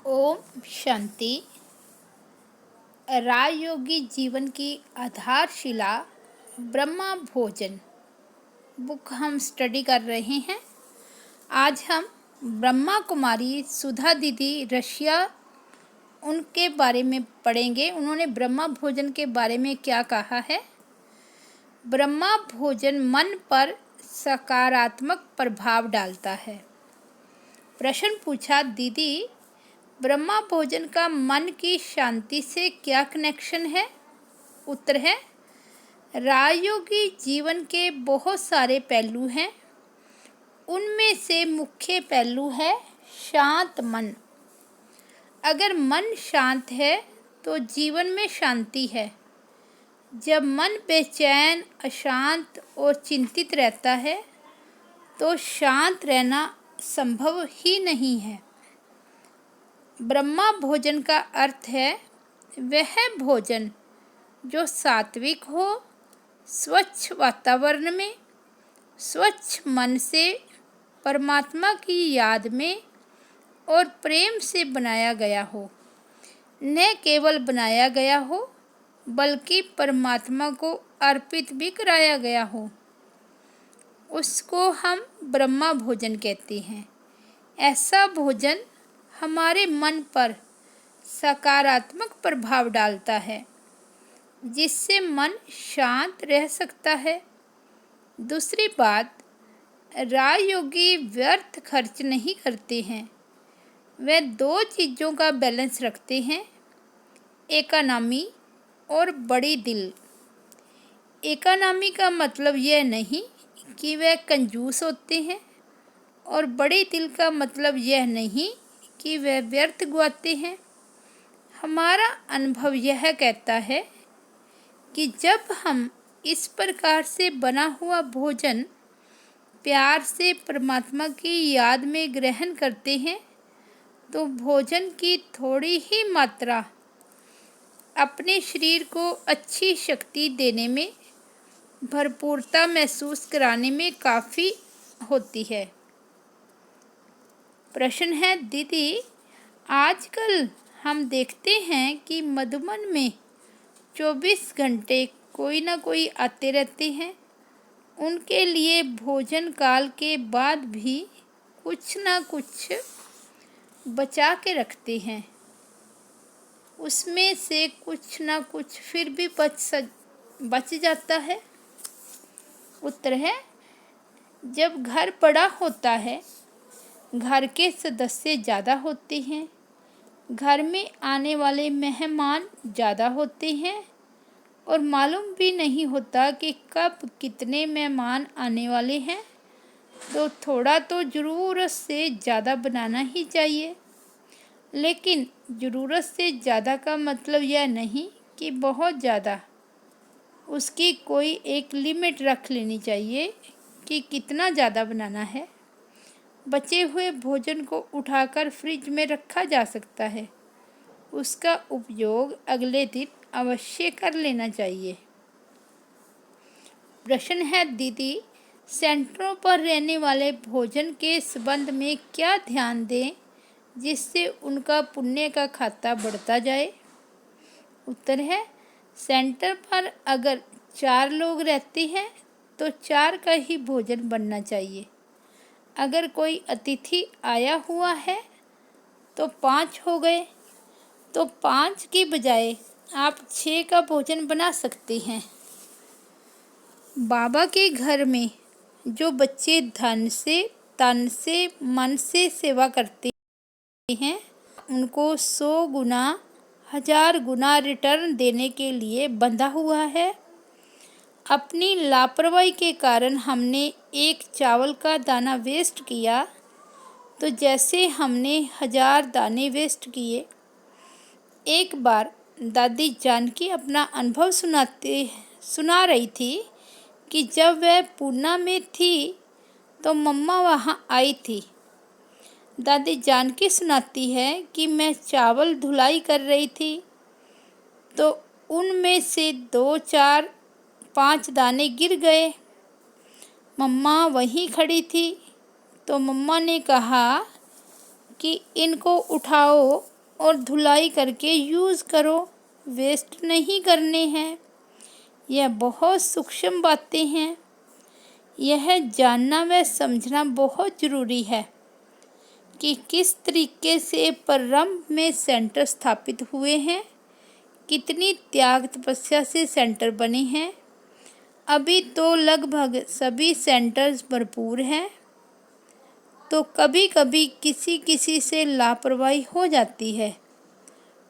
ओम शांति। राजयोगी जीवन की आधारशिला ब्रह्मा भोजन बुक हम स्टडी कर रहे हैं। आज हम ब्रह्मा कुमारी सुधा दीदी रशिया उनके बारे में पढ़ेंगे। उन्होंने ब्रह्मा भोजन के बारे में क्या कहा है। ब्रह्मा भोजन मन पर सकारात्मक प्रभाव डालता है। प्रश्न पूछा, दीदी ब्रह्मा भोजन का मन की शांति से क्या कनेक्शन है। उत्तर है, राजयोगी जीवन के बहुत सारे पहलू हैं। उनमें से मुख्य पहलू है शांत मन। अगर मन शांत है तो जीवन में शांति है। जब मन बेचैन, अशांत और चिंतित रहता है तो शांत रहना संभव ही नहीं है। ब्रह्मा भोजन का अर्थ है वह भोजन जो सात्विक हो, स्वच्छ वातावरण में, स्वच्छ मन से, परमात्मा की याद में और प्रेम से बनाया गया हो। न केवल बनाया गया हो बल्कि परमात्मा को अर्पित भी कराया गया हो, उसको हम ब्रह्मा भोजन कहते हैं। ऐसा भोजन हमारे मन पर सकारात्मक प्रभाव डालता है, जिससे मन शांत रह सकता है। दूसरी बात, राजयोगी व्यर्थ खर्च नहीं करते हैं। वे दो चीज़ों का बैलेंस रखते हैं, इकोनॉमी और बड़ी दिल। इकोनॉमी का मतलब यह नहीं कि वे कंजूस होते हैं और बड़े दिल का मतलब यह नहीं कि वे व्यर्थ गुआते हैं। हमारा अनुभव यह कहता है कि जब हम इस प्रकार से बना हुआ भोजन प्यार से परमात्मा की याद में ग्रहण करते हैं तो भोजन की थोड़ी ही मात्रा अपने शरीर को अच्छी शक्ति देने में, भरपूरता महसूस कराने में काफ़ी होती है। प्रश्न है, दीदी आजकल हम देखते हैं कि मधुबन में 24 घंटे कोई ना कोई आते रहते हैं। उनके लिए भोजन काल के बाद भी कुछ ना कुछ बचा के रखते हैं। उसमें से कुछ ना कुछ फिर भी बच जाता है। उत्तर है, जब घर बड़ा होता है, घर के सदस्य ज़्यादा होते हैं, घर में आने वाले मेहमान ज़्यादा होते हैं और मालूम भी नहीं होता कि कब कितने मेहमान आने वाले हैं, तो थोड़ा तो ज़रूरत से ज़्यादा बनाना ही चाहिए। लेकिन ज़रूरत से ज़्यादा का मतलब यह नहीं कि बहुत ज़्यादा। उसकी कोई एक लिमिट रख लेनी चाहिए कि कितना ज़्यादा बनाना है। बचे हुए भोजन को उठाकर फ्रिज में रखा जा सकता है। उसका उपयोग अगले दिन अवश्य कर लेना चाहिए। प्रश्न है, दीदी सेंटरों पर रहने वाले भोजन के संबंध में क्या ध्यान दें जिससे उनका पुण्य का खाता बढ़ता जाए। उत्तर है, सेंटर पर अगर 4 लोग रहते हैं तो 4 का ही भोजन बनना चाहिए। अगर कोई अतिथि आया हुआ है तो 5 हो गए, तो 5 की बजाय आप 6 का भोजन बना सकते हैं। बाबा के घर में जो बच्चे धन से, तन से, मन से सेवा करते हैं, उनको 100 गुना, 1000 गुना रिटर्न देने के लिए बंधा हुआ है। अपनी लापरवाही के कारण हमने एक चावल का दाना वेस्ट किया तो जैसे हमने 1000 दाने वेस्ट किए। एक बार दादी जानकी अपना अनुभव सुना रही थी कि जब वह पूना में थी तो मम्मा वहाँ आई थी। दादी जानकी सुनाती है कि मैं चावल धुलाई कर रही थी तो उनमें से 2, 4, 5 दाने गिर गए। मम्मा वहीं खड़ी थी तो मम्मा ने कहा कि इनको उठाओ और धुलाई करके यूज़ करो, वेस्ट नहीं करने हैं। यह बहुत सूक्ष्म बातें हैं। यह जानना व समझना बहुत ज़रूरी है कि किस तरीके से प्रारंभ में सेंटर स्थापित हुए हैं, कितनी त्याग तपस्या से सेंटर बने हैं। अभी तो लगभग सभी सेंटर्स भरपूर हैं, तो कभी कभी किसी किसी से लापरवाही हो जाती है।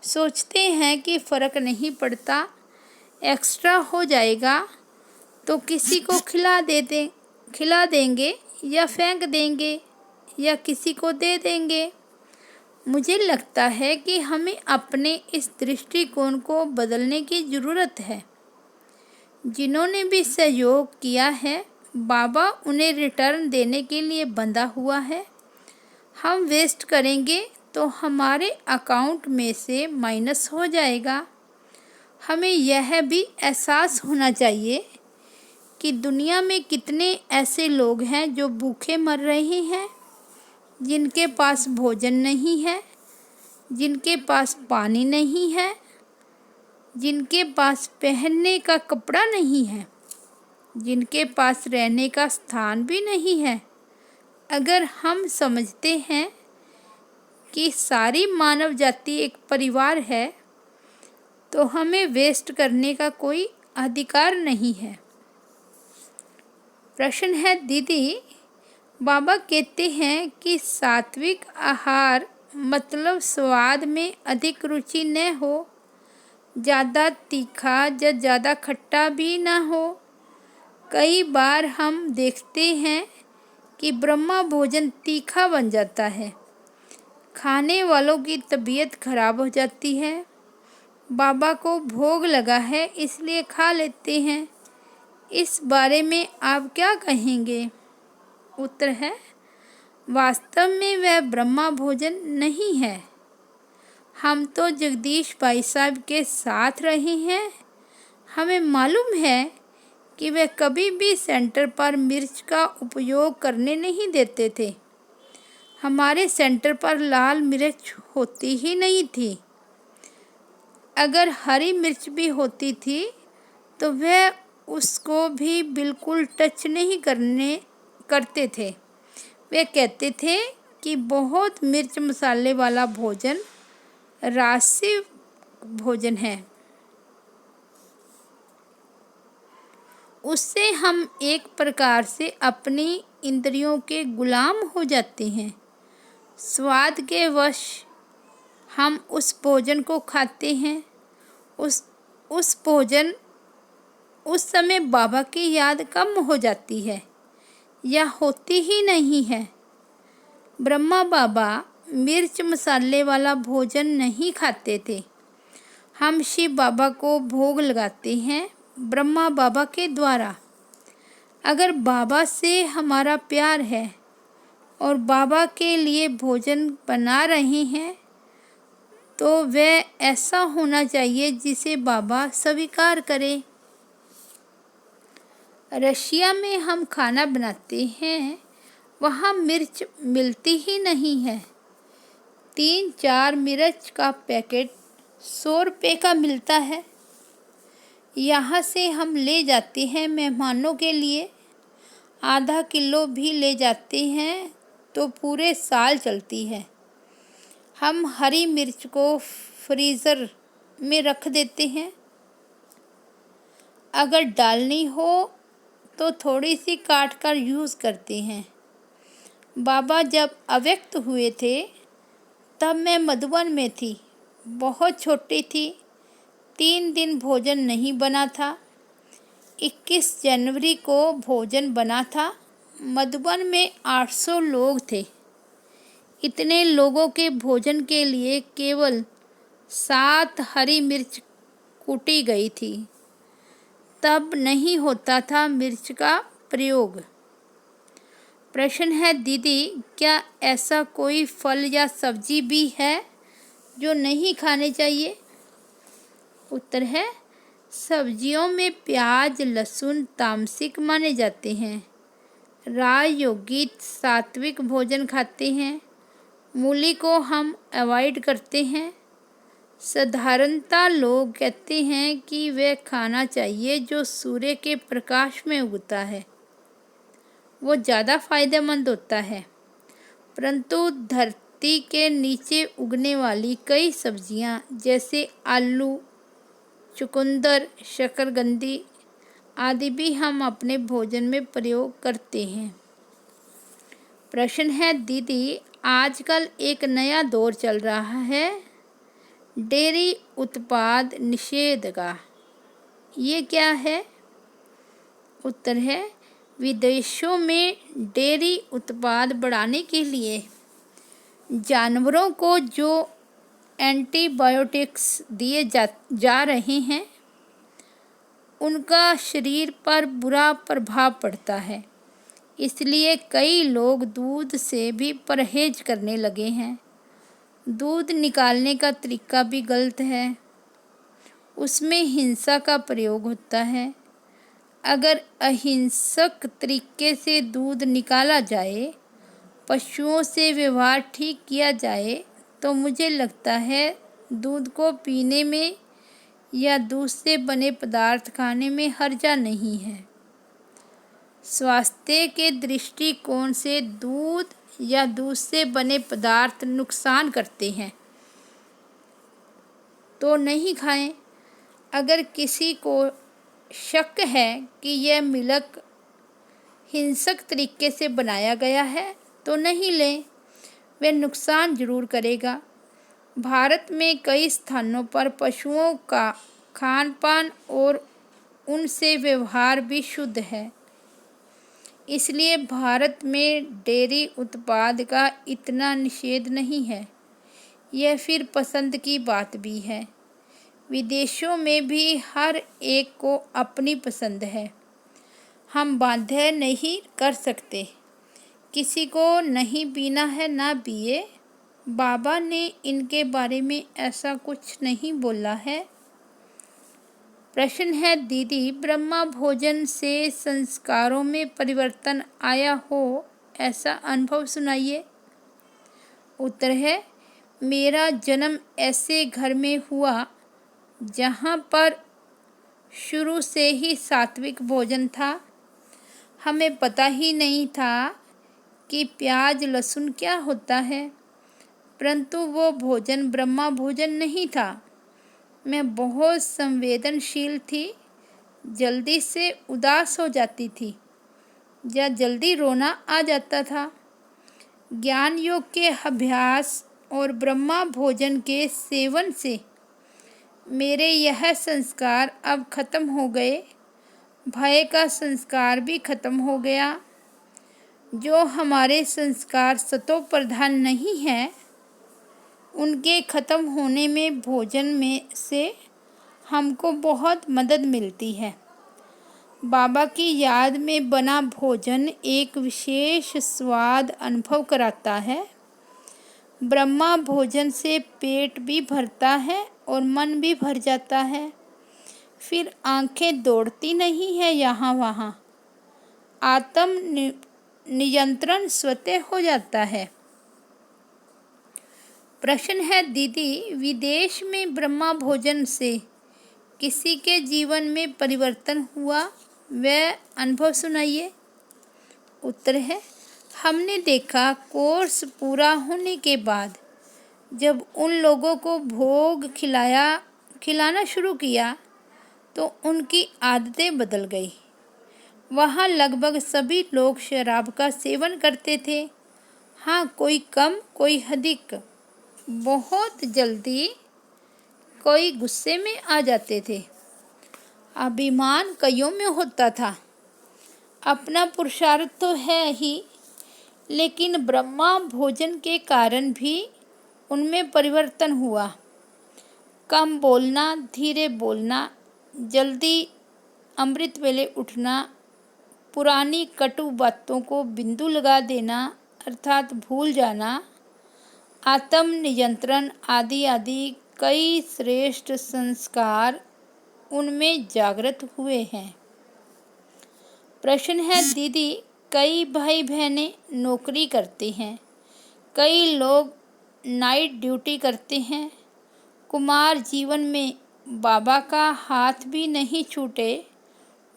सोचते हैं कि फ़र्क नहीं पड़ता, एक्स्ट्रा हो जाएगा तो किसी को खिला देंगे या फेंक देंगे या किसी को दे देंगे। मुझे लगता है कि हमें अपने इस दृष्टिकोण को बदलने की ज़रूरत है। जिन्होंने भी सहयोग किया है, बाबा उन्हें रिटर्न देने के लिए बंधा हुआ है। हम वेस्ट करेंगे तो हमारे अकाउंट में से माइनस हो जाएगा। हमें यह भी एहसास होना चाहिए कि दुनिया में कितने ऐसे लोग हैं जो भूखे मर रहे हैं, जिनके पास भोजन नहीं है, जिनके पास पानी नहीं है, जिनके पास पहनने का कपड़ा नहीं है, जिनके पास रहने का स्थान भी नहीं है। अगर हम समझते हैं कि सारी मानव जाति एक परिवार है, तो हमें वेस्ट करने का कोई अधिकार नहीं है। प्रश्न है दीदी, बाबा कहते हैं कि सात्विक आहार मतलब स्वाद में अधिक रुचि न हो, ज़्यादा तीखा या ज़्यादा खट्टा भी ना हो। कई बार हम देखते हैं कि ब्रह्मा भोजन तीखा बन जाता है, खाने वालों की तबीयत खराब हो जाती है। बाबा को भोग लगा है इसलिए खा लेते हैं। इस बारे में आप क्या कहेंगे? उत्तर है, वास्तव में वह ब्रह्मा भोजन नहीं है। हम तो जगदीश भाई साहब के साथ रहे हैं। हमें मालूम है कि वे कभी भी सेंटर पर मिर्च का उपयोग करने नहीं देते थे। हमारे सेंटर पर लाल मिर्च होती ही नहीं थी। अगर हरी मिर्च भी होती थी तो वह उसको भी बिल्कुल टच नहीं करते थे। वे कहते थे कि बहुत मिर्च मसाले वाला भोजन राजसी भोजन है, उससे हम एक प्रकार से अपनी इंद्रियों के गुलाम हो जाते हैं। स्वाद के वश हम उस भोजन को खाते हैं। उस भोजन उस समय बाबा की याद कम हो जाती है या होती ही नहीं है। ब्रह्मा बाबा मिर्च मसाले वाला भोजन नहीं खाते थे। हम शिव बाबा को भोग लगाते हैं ब्रह्मा बाबा के द्वारा। अगर बाबा से हमारा प्यार है और बाबा के लिए भोजन बना रहे हैं, तो वह ऐसा होना चाहिए जिसे बाबा स्वीकार करें। रशिया में हम खाना बनाते हैं, वहाँ मिर्च मिलती ही नहीं है। 3-4 मिर्च का पैकेट 100 रुपये का मिलता है। यहाँ से हम ले जाते हैं मेहमानों के लिए, आधा किलो भी ले जाते हैं तो पूरे साल चलती है। हम हरी मिर्च को फ्रीज़र में रख देते हैं। अगर डालनी हो तो थोड़ी सी काट कर यूज़ करते हैं। बाबा जब अव्यक्त हुए थे तब मैं मधुबन में थी, बहुत छोटी थी। 3 दिन भोजन नहीं बना था। 21 जनवरी को भोजन बना था। मधुबन में 800 लोग थे। इतने लोगों के भोजन के लिए केवल 7 हरी मिर्च कूटी गई थी। तब नहीं होता था मिर्च का प्रयोग। प्रश्न है दीदी, क्या ऐसा कोई फल या सब्जी भी है जो नहीं खाने चाहिए? उत्तर है, सब्जियों में प्याज लहसुन तामसिक माने जाते हैं। राजयोगी सात्विक भोजन खाते हैं। मूली को हम अवॉइड करते हैं। साधारणतः लोग कहते हैं कि वह खाना चाहिए जो सूर्य के प्रकाश में उगता है, वो ज़्यादा फायदेमंद होता है। परंतु धरती के नीचे उगने वाली कई सब्जियां जैसे आलू, चुकंदर, शकरकंदी आदि भी हम अपने भोजन में प्रयोग करते हैं। प्रश्न है दीदी, आजकल एक नया दौर चल रहा है डेयरी उत्पाद निषेध का, ये क्या है? उत्तर है, विदेशों में डेयरी उत्पाद बढ़ाने के लिए जानवरों को जो एंटीबायोटिक्स दिए जा रहे हैं उनका शरीर पर बुरा प्रभाव पड़ता है। इसलिए कई लोग दूध से भी परहेज करने लगे हैं। दूध निकालने का तरीका भी गलत है, उसमें हिंसा का प्रयोग होता है। अगर अहिंसक तरीके से दूध निकाला जाए, पशुओं से व्यवहार ठीक किया जाए, तो मुझे लगता है दूध को पीने में या दूध से बने पदार्थ खाने में हर्जा नहीं है। स्वास्थ्य के दृष्टिकोण से दूध या दूध से बने पदार्थ नुकसान करते हैं तो नहीं खाएं। अगर किसी को शक है कि यह मिल्क हिंसक तरीके से बनाया गया है तो नहीं लें, वह नुकसान जरूर करेगा। भारत में कई स्थानों पर पशुओं का खान पान और उनसे व्यवहार भी शुद्ध है, इसलिए भारत में डेयरी उत्पाद का इतना निषेध नहीं है। यह फिर पसंद की बात भी है। विदेशों में भी हर एक को अपनी पसंद है, हम बाध्य नहीं कर सकते। किसी को नहीं पीना है ना पिए, बाबा ने इनके बारे में ऐसा कुछ नहीं बोला है। प्रश्न है दीदी, ब्रह्मा भोजन से संस्कारों में परिवर्तन आया हो ऐसा अनुभव सुनाइए। उत्तर है, मेरा जन्म ऐसे घर में हुआ जहाँ पर शुरू से ही सात्विक भोजन था। हमें पता ही नहीं था कि प्याज लहसुन क्या होता है, परंतु वो भोजन ब्रह्मा भोजन नहीं था। मैं बहुत संवेदनशील थी, जल्दी से उदास हो जाती थी या जल्दी रोना आ जाता था। ज्ञान योग के अभ्यास और ब्रह्मा भोजन के सेवन से मेरे यह संस्कार अब खत्म हो गए। भय का संस्कार भी खत्म हो गया। जो हमारे संस्कार सतो प्रधान नहीं हैं, उनके खत्म होने में भोजन में से हमको बहुत मदद मिलती है। बाबा की याद में बना भोजन एक विशेष स्वाद अनुभव कराता है। ब्रह्मा भोजन से पेट भी भरता है और मन भी भर जाता है। फिर आंखें दौड़ती नहीं है यहाँ वहाँ, आत्म नियंत्रण स्वतः हो जाता है। प्रश्न है दीदी, विदेश में ब्रह्मा भोजन से किसी के जीवन में परिवर्तन हुआ, वह अनुभव सुनाइए। उत्तर है, हमने देखा कोर्स पूरा होने के बाद जब उन लोगों को भोग खिलाना शुरू किया तो उनकी आदतें बदल गई। वहाँ लगभग सभी लोग शराब का सेवन करते थे। हाँ, कोई कम कोई अधिक। बहुत जल्दी कोई गुस्से में आ जाते थे। अभिमान कईयों में होता था। अपना पुरुषार्थ तो है ही, लेकिन ब्रह्मा भोजन के कारण भी उनमें परिवर्तन हुआ। कम बोलना, धीरे बोलना, जल्दी अमृत वेले उठना, पुरानी कटु बातों को बिंदु लगा देना अर्थात भूल जाना, आत्म नियंत्रण आदि आदि कई श्रेष्ठ संस्कार उनमें जागृत हुए हैं। प्रश्न है दीदी, कई भाई बहनें नौकरी करते हैं, कई लोग नाइट ड्यूटी करते हैं, कुमार जीवन में बाबा का हाथ भी नहीं छूटे,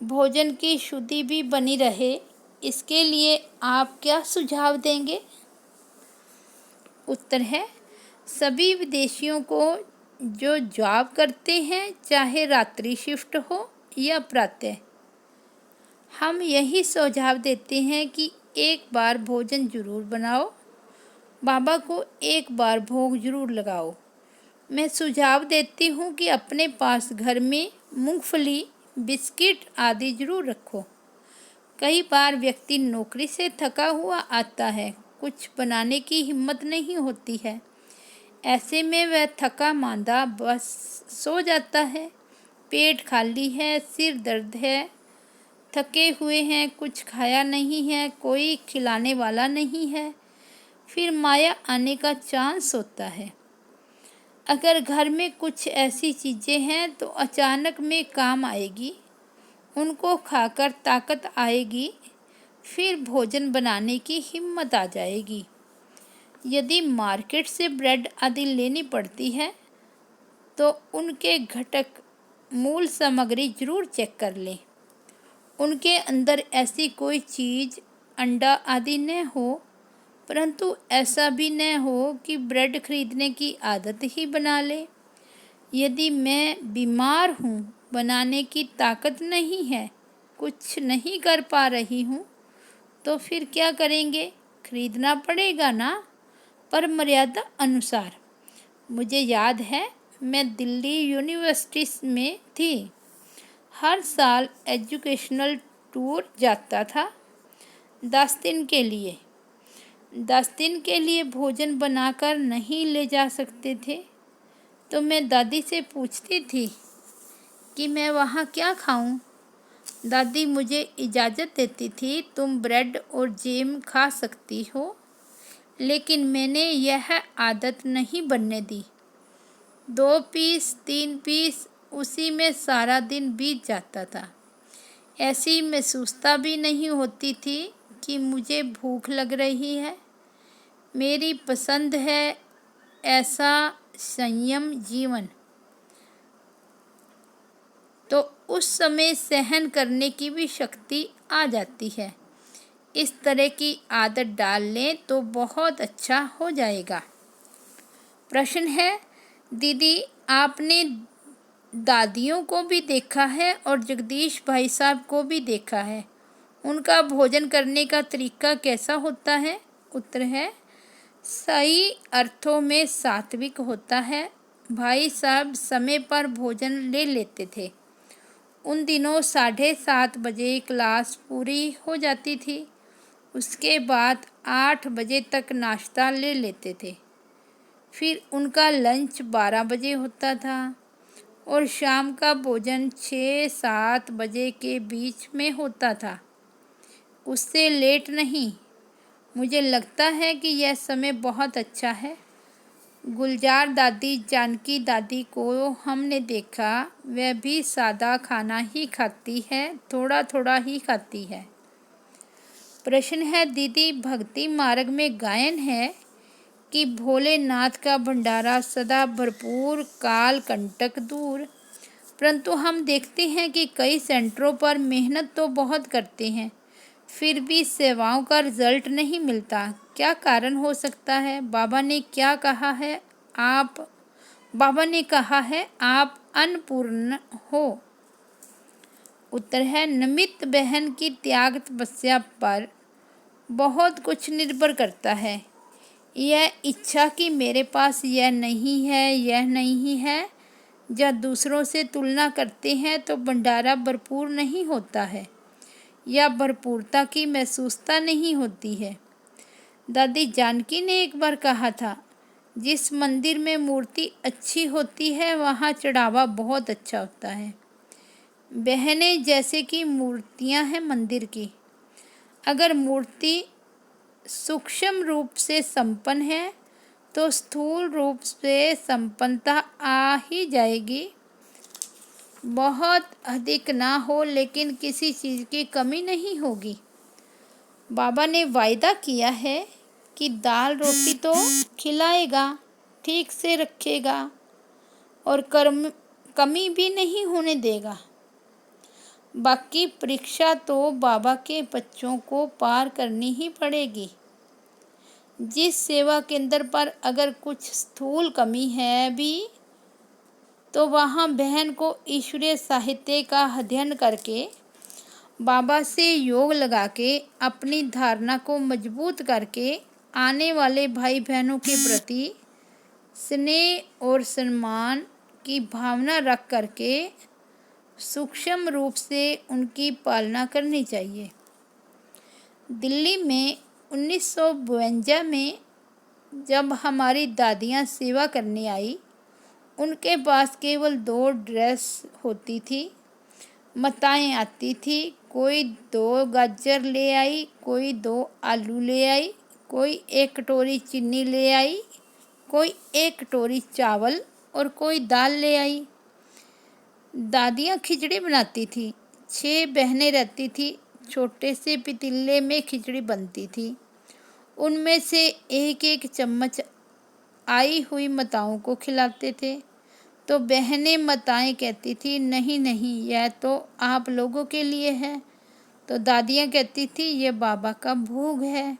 भोजन की शुद्धि भी बनी रहे, इसके लिए आप क्या सुझाव देंगे? उत्तर है, सभी विदेशियों को जो जॉब करते हैं, चाहे रात्रि शिफ्ट हो या प्रातः, हम यही सुझाव देते हैं कि एक बार भोजन जरूर बनाओ, बाबा को एक बार भोग जरूर लगाओ। मैं सुझाव देती हूँ कि अपने पास घर में मूंगफली, बिस्किट आदि जरूर रखो। कई बार व्यक्ति नौकरी से थका हुआ आता है, कुछ बनाने की हिम्मत नहीं होती है। ऐसे में वह थका मांदा बस सो जाता है। पेट खाली है, सिर दर्द है, थके हुए हैं, कुछ खाया नहीं है, कोई खिलाने वाला नहीं है, फिर माया आने का चांस होता है। अगर घर में कुछ ऐसी चीज़ें हैं तो अचानक में काम आएगी, उनको खाकर ताकत आएगी, फिर भोजन बनाने की हिम्मत आ जाएगी। यदि मार्केट से ब्रेड आदि लेनी पड़ती है तो उनके घटक मूल सामग्री जरूर चेक कर लें। उनके अंदर ऐसी कोई चीज़, अंडा आदि न हो, परंतु ऐसा भी न हो कि ब्रेड खरीदने की आदत ही बना ले। यदि मैं बीमार हूँ, बनाने की ताकत नहीं है, कुछ नहीं कर पा रही हूँ, तो फिर क्या करेंगे? खरीदना पड़ेगा ना, पर मर्यादा अनुसार। मुझे याद है, मैं दिल्ली यूनिवर्सिटी में थी, हर साल एजुकेशनल टूर जाता था। 10 दिन के लिए 10 दिन के लिए भोजन बनाकर नहीं ले जा सकते थे, तो मैं दादी से पूछती थी कि मैं वहाँ क्या खाऊं। दादी मुझे इजाज़त देती थी, तुम ब्रेड और जैम खा सकती हो, लेकिन मैंने यह आदत नहीं बनने दी। 2 पीस, 3 पीस, उसी में सारा दिन बीत जाता था। ऐसी महसूसता भी नहीं होती थी कि मुझे भूख लग रही है। मेरी पसंद है ऐसा संयम जीवन। तो उस समय सहन करने की भी शक्ति आ जाती है। इस तरह की आदत डाल लें तो बहुत अच्छा हो जाएगा। प्रश्न है, दीदी आपने दादियों को भी देखा है और जगदीश भाई साहब को भी देखा है, उनका भोजन करने का तरीका कैसा होता है? उत्तर है, सही अर्थों में सात्विक होता है। भाई साहब समय पर भोजन ले लेते थे। उन दिनों 7:30 बजे क्लास पूरी हो जाती थी। उसके बाद 8 बजे तक नाश्ता ले लेते थे। फिर उनका लंच 12 बजे होता था और शाम का भोजन 6-7 बजे के बीच में होता था, उससे लेट नहीं। मुझे लगता है कि यह समय बहुत अच्छा है। गुलजार दादी, जानकी दादी को हमने देखा, वह भी सादा खाना ही खाती है, थोड़ा थोड़ा ही खाती है। प्रश्न है, दीदी भक्ति मार्ग में गायन है कि भोलेनाथ का भंडारा सदा भरपूर, काल कंटक दूर। परंतु हम देखते हैं कि कई सेंटरों पर मेहनत तो बहुत करते हैं, फिर भी सेवाओं का रिजल्ट नहीं मिलता। क्या कारण हो सकता है? बाबा ने कहा है आप अन्नपूर्ण हो। उत्तर है, नमित बहन की त्याग तपस्या पर बहुत कुछ निर्भर करता है। यह इच्छा कि मेरे पास यह नहीं है, जब दूसरों से तुलना करते हैं तो भंडारा भरपूर नहीं होता है या भरपूरता की महसूसता नहीं होती है। दादी जानकी ने एक बार कहा था, जिस मंदिर में मूर्ति अच्छी होती है वहाँ चढ़ावा बहुत अच्छा होता है। बहनें जैसे कि मूर्तियाँ हैं मंदिर की। अगर मूर्ति सूक्ष्म रूप से संपन्न है तो स्थूल रूप से संपन्नता आ ही जाएगी। बहुत अधिक ना हो, लेकिन किसी चीज़ की कमी नहीं होगी। बाबा ने वायदा किया है कि दाल रोटी तो खिलाएगा, ठीक से रखेगा, और कमी भी नहीं होने देगा। बाकी परीक्षा तो बाबा के बच्चों को पार करनी ही पड़ेगी। जिस सेवा केंद्र पर अगर कुछ स्थूल कमी है भी तो वहाँ बहन को ईश्वरीय साहित्य का अध्ययन करके बाबा से योग लगा के अपनी धारणा को मजबूत करके आने वाले भाई बहनों के प्रति स्नेह और सम्मान की भावना रख करके सूक्ष्म रूप से उनकी पालना करनी चाहिए। दिल्ली में 1952 में जब हमारी दादियाँ सेवा करने आई, उनके पास केवल 2 ड्रेस होती थी। माताएँ आती थी, कोई 2 गाजर ले आई, कोई 2 आलू ले आई, कोई 1 कटोरी चीनी ले आई, कोई 1 कटोरी चावल और कोई दाल ले आई। दादियाँ खिचड़ी बनाती थी। 6 बहनें रहती थी। छोटे से पतीले में खिचड़ी बनती थी। उनमें से एक एक चम्मच आई हुई माताओं को खिलाते थे। तो बहनें माताएं कहती थी, नहीं नहीं, यह तो आप लोगों के लिए है। तो दादियाँ कहती थी, यह बाबा का भोग है।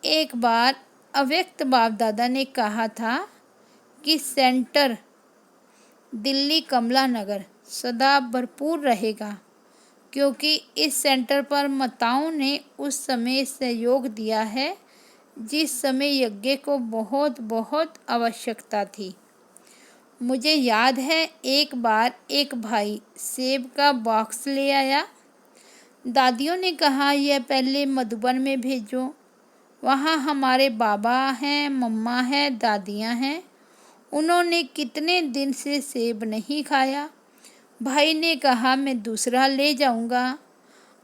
एक बार अव्यक्त बाप दादा ने कहा था कि सेंटर दिल्ली कमला नगर सदा भरपूर रहेगा, क्योंकि इस सेंटर पर माताओं ने उस समय सहयोग दिया है जिस समय यज्ञ को बहुत बहुत आवश्यकता थी। मुझे याद है एक बार एक भाई सेब का बॉक्स ले आया। दादियों ने कहा, यह पहले मधुबन में भेजो, वहाँ हमारे बाबा हैं, मम्मा है, दादियाँ हैं। उन्होंने कितने दिन से सेब नहीं खाया। भाई ने कहा, मैं दूसरा ले जाऊँगा,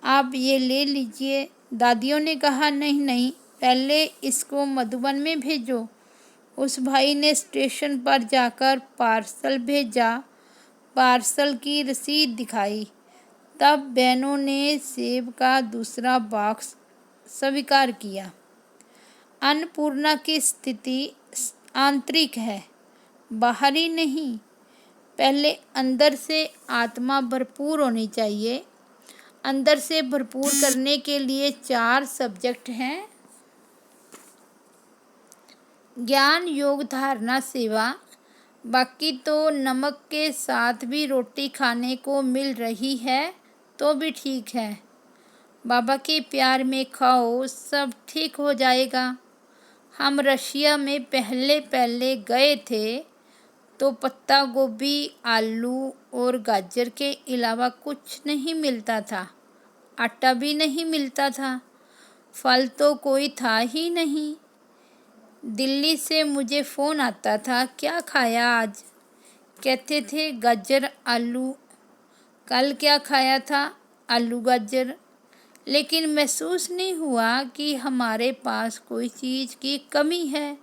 आप ये ले लीजिए। दादियों ने कहा, नहीं नहीं, पहले इसको मधुबन में भेजो। उस भाई ने स्टेशन पर जाकर पार्सल भेजा, पार्सल की रसीद दिखाई। तब बहनों ने सेब का दूसरा बॉक्स स्वीकार किया। अन्नपूर्णा की स्थिति आंतरिक है, बाहरी नहीं। पहले अंदर से आत्मा भरपूर होनी चाहिए। अंदर से भरपूर करने के लिए 4 सब्जेक्ट हैं: ज्ञान, योग, धारणा, सेवा। बाकी तो नमक के साथ भी रोटी खाने को मिल रही है तो भी ठीक है। बाबा के प्यार में खाओ, सब ठीक हो जाएगा। हम रशिया में पहले गए थे तो पत्ता गोभी, आलू और गाजर के अलावा कुछ नहीं मिलता था। आटा भी नहीं मिलता था। फल तो कोई था ही नहीं। दिल्ली से मुझे फ़ोन आता था, क्या खाया आज? कहते थे गाजर आलू। कल क्या खाया था? आलू गाजर। लेकिन महसूस नहीं हुआ कि हमारे पास कोई चीज़ की कमी है।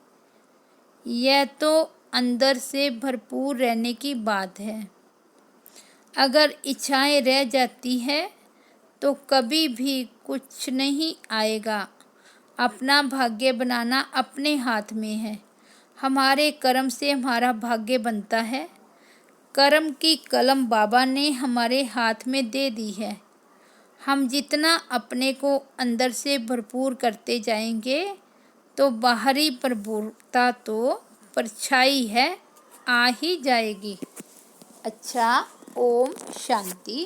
यह तो अंदर से भरपूर रहने की बात है। अगर इच्छाएं रह जाती है तो कभी भी कुछ नहीं आएगा। अपना भाग्य बनाना अपने हाथ में है। हमारे कर्म से हमारा भाग्य बनता है। कर्म की कलम बाबा ने हमारे हाथ में दे दी है। हम जितना अपने को अंदर से भरपूर करते जाएंगे तो बाहरी भरपूरता तो परछाई है, आ ही जाएगी। अच्छा, ओम शांति।